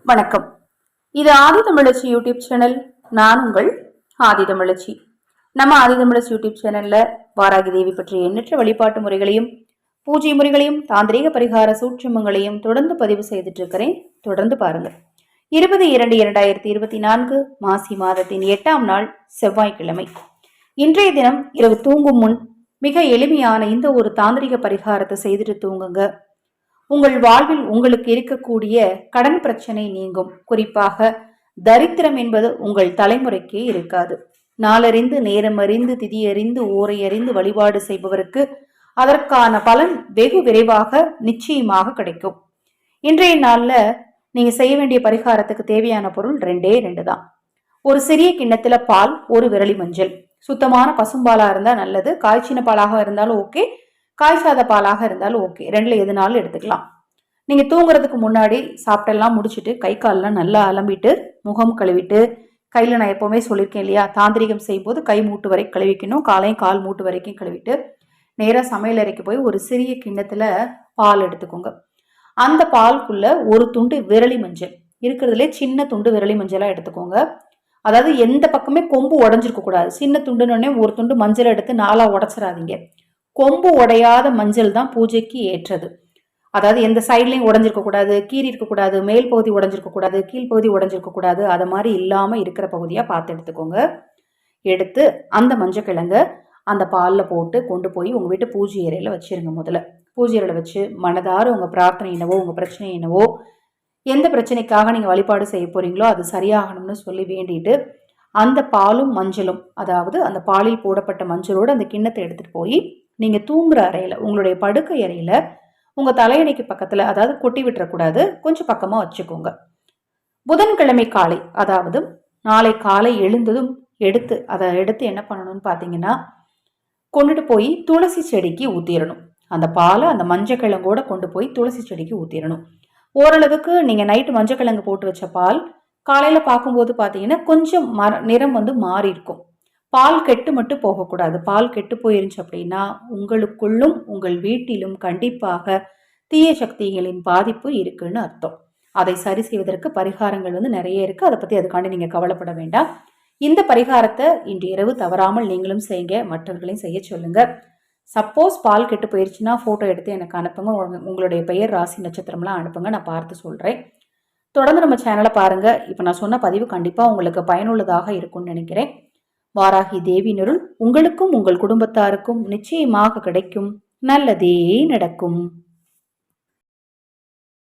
வணக்கம். இது ஆதிதமிழச்சி YouTube channel. நான் உங்கள் ஆதிதமிழச்சி. நம்ம ஆதிதமிழச்சி யூடியூப் சேனல்ல வாராகி தேவி பற்றிய எண்ணற்ற வழிபாட்டு முறைகளையும் பூஜை முறைகளையும் தாந்திரீக பரிகார சூட்சுமங்களையும் தொடர்ந்து பதிவு செய்துட்டு இருக்கிறேன். தொடர்ந்து பாருங்க. 20/2/2024 மாசி மாதத்தின் 8ஆம் நாள் செவ்வாய்க்கிழமை. இன்றைய தினம் இரவு தூங்கும் முன் மிக எளிமையான இந்த ஒரு தாந்திரிக பரிகாரத்தை செய்துட்டு தூங்குங்க. உங்கள் வாழ்வில் உங்களுக்கு இருக்கக்கூடிய கடன் பிரச்சனை நீங்கும். குறிப்பாக தரித்திரம் என்பது உங்கள் தலைமுறைக்கே இருக்காது. நாளறிந்து நேரம் அறிந்து திதி அறிந்து ஓரை அறிந்து வழிபாடு செய்பவருக்கு அதற்கான பலன் வெகு விரைவாக நிச்சயமாக கிடைக்கும். இன்றைய நாள்ல நீங்க செய்ய வேண்டிய பரிகாரத்துக்கு தேவையான பொருள் 2 தான். ஒரு சிறிய கிண்ணத்துல பால், ஒரு விரலி மஞ்சள். சுத்தமான பசும்பாலா இருந்தா நல்லது. காய்ச்சின பாலாக இருந்தாலும் ஓகே, காய்ச்சாத பாலாக இருந்தாலும் ஓகே. 2ல எதுனாலும் எடுத்துக்கலாம். நீங்க தூங்குறதுக்கு முன்னாடி சாப்பிட்டெல்லாம் முடிச்சுட்டு கை காலெல்லாம் நல்லா அலம்பிட்டு முகம் கழுவிட்டு, கையில நான் எப்பவுமே சொல்லியிருக்கேன் இல்லையா, தாந்திரிகம் செய்யும்போது கை மூட்டு வரை கழுவிக்கணும், காலையும் கால் மூட்டு வரைக்கும் கழுவிட்டு நேராக சமையல் அறைக்கு போய் ஒரு சிறிய கிண்ணத்துல பால் எடுத்துக்கோங்க. அந்த பாலுக்குள்ள ஒரு துண்டு விரலி மஞ்சள், இருக்கிறதுலே சின்ன துண்டு விரலி மஞ்சளா எடுத்துக்கோங்க. அதாவது எந்த பக்கமே கொம்பு உடஞ்சிருக்க கூடாது. சின்ன துண்டுன்னு ஒரு துண்டு மஞ்சள் எடுத்து 4ஆ உடைச்சிடாதீங்க. கொம்பு உடையாத மஞ்சள் தான் பூஜைக்கு ஏற்றது. அதாவது எந்த சைட்லையும் உடஞ்சிருக்க கூடாது, கீறி இருக்கக்கூடாது, மேல் பகுதி உடஞ்சிருக்க கூடாது, கீழ்ப்பகுதி உடஞ்சிருக்க கூடாது. அதை மாதிரி இல்லாம இருக்கிற பகுதியா பார்த்து எடுத்துக்கோங்க. எடுத்து அந்த மஞ்சக்கிழங்க அந்த பாலில் போட்டு கொண்டு போய் உங்க வீட்டு பூஜை அறையில வச்சிருங்க. முதல்ல பூஜை அறையில வச்சு மனதார உங்க பிரார்த்தனை என்னவோ, உங்க பிரச்சனை என்னவோ, எந்த பிரச்சனைக்காக நீங்க வழிபாடு செய்ய போறீங்களோ அது சரியாகணும்னு சொல்லி வேண்டிட்டு அந்த பாலும் மஞ்சளும், அதாவது அந்த பாலில் போடப்பட்ட மஞ்சளோடு அந்த கிண்ணத்தை எடுத்துட்டு போய் நீங்க தூங்குற அறையில, உங்களுடைய படுக்கை அறையில உங்க தலையணைக்கு பக்கத்துல, அதாவது கொட்டி விட்டுறக்கூடாது, கொஞ்சம் பக்கமா வச்சுக்கோங்க. புதன்கிழமை காலை, அதாவது நாளை காலை எழுந்ததும் அதை எடுத்து என்ன பண்ணணும்னு பாத்தீங்கன்னா, கொண்டுட்டு போய் துளசி செடிக்கு ஊத்திடணும். அந்த பாலை அந்த மஞ்சக்கிழங்கோட கொண்டு போய் துளசி செடிக்கு ஊத்திடணும். ஓரளவுக்கு நீங்க நைட்டு மஞ்சக்கிழங்கு போட்டு வச்ச பால் காலையில பார்க்கும்போது பாத்தீங்கன்னா கொஞ்சம் நிறம் மாறி இருக்கும். பால் கெட்டு மட்டும் போகக்கூடாது. பால் கெட்டு போயிருந்துச்சு அப்படின்னா உங்களுக்குள்ளும் உங்கள் வீட்டிலும் கண்டிப்பாக தீய சக்திகளின் பாதிப்பு இருக்குன்னு அர்த்தம். அதை சரி செய்வதற்கு பரிகாரங்கள் நிறைய இருக்கு. அதை பத்தி அதுக்காண்டி நீங்க கவலைப்பட வேண்டாம். இந்த பரிகாரத்தை இன்று இரவு தவறாமல் நீங்களும் செய்யுங்க, மற்றவர்களையும் செய்ய சொல்லுங்க. சப்போஸ் பால் கெட்டு போயிருச்சுன்னா போட்டோ எடுத்து எனக்கு அனுப்புங்க. உங்களுடைய பெயர், ராசி, நட்சத்திரம்லாம் அனுப்புங்க, நான் பார்த்து சொல்றேன். தொடர்ந்து நம்ம சேனலை பாருங்க. இப்ப நான் சொன்ன பதிவு கண்டிப்பா உங்களுக்கு பயனுள்ளதாக இருக்கும்னு நினைக்கிறேன். வாராகி தேவியினருள் உங்களுக்கும் உங்கள் குடும்பத்தாருக்கும் நிச்சயமாக கிடைக்கும். நல்லதே நடக்கும்.